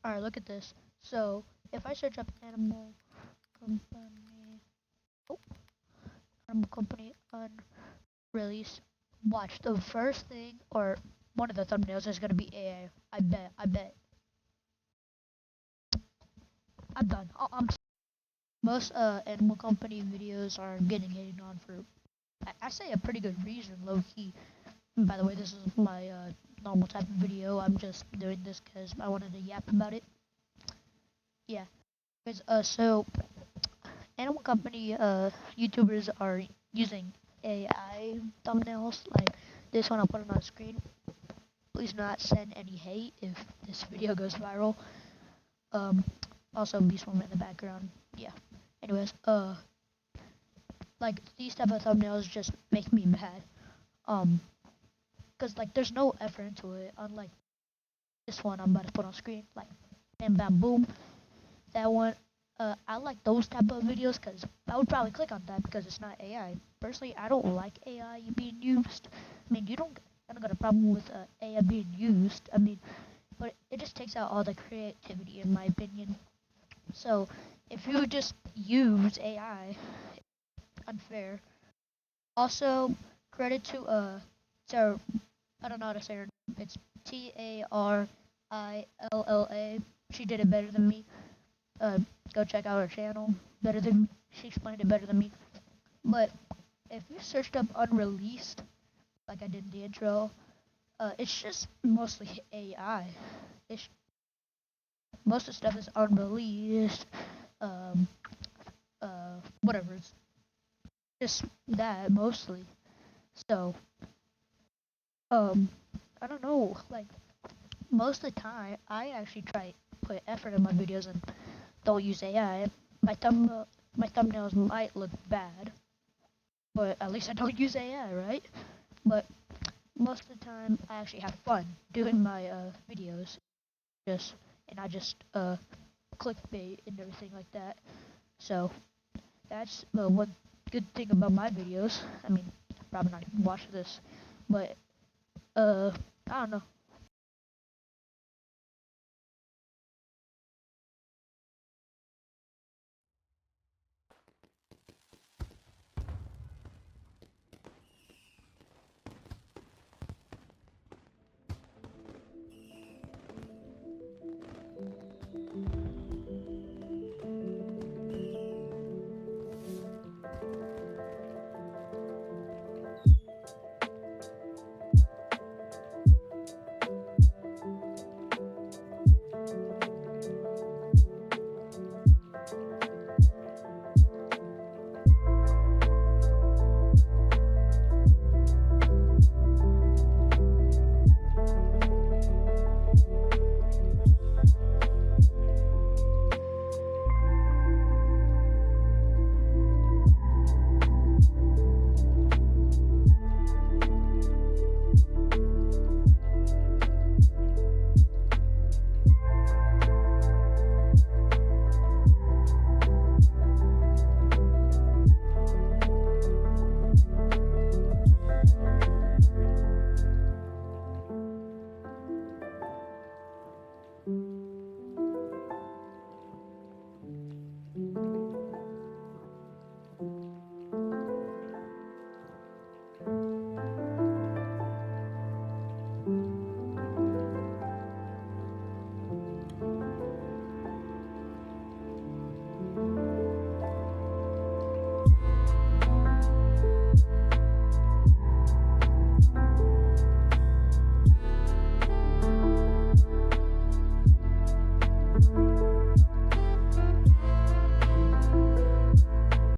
Alright, look at this. So, if I search up company, oh, animal company unreleased, watch the first thing or one of the thumbnails is gonna be AI. I bet. I'm done. Most animal company videos are getting hated on for I say a pretty good reason, low key. And by the way, this is my normal type of video. I'm just doing this because I wanted to yap about it. Yeah. So animal company YouTubers are using AI thumbnails like this one. I'll put it on screen. Please not send any hate if this video goes viral. Um, Also Beast Woman in the background. Yeah. Anyways, like these type of thumbnails just make me mad. Um, cause like there's no effort into it. Unlike this one I'm about to put on screen, like bam bam boom. That one, I like those type of videos because I would probably click on that because it's not AI. Personally, I don't like AI being used. I mean, I don't got a problem with AI being used. I mean, but it just takes out all the creativity in my opinion. So if you just use AI, unfair. Also, credit to Sarah. I don't know how to say her name. It's Tarilla. She did it better than me. Uh, Go check out her channel. Better than she explained it better than me. But if you searched up unreleased, like I did in the intro, it's just mostly AI. It's most of the stuff is unreleased. Um, Whatever. It's just that mostly. So, um, I don't know. Like most of the time, I actually try to put effort in my videos and don't use AI. My thumbnails might look bad, but at least I don't use AI, right? But most of the time, I actually have fun doing my videos. Just and I just clickbait and everything like that. So that's one good thing about my videos. I mean, probably not watch this, but uh, I don't know.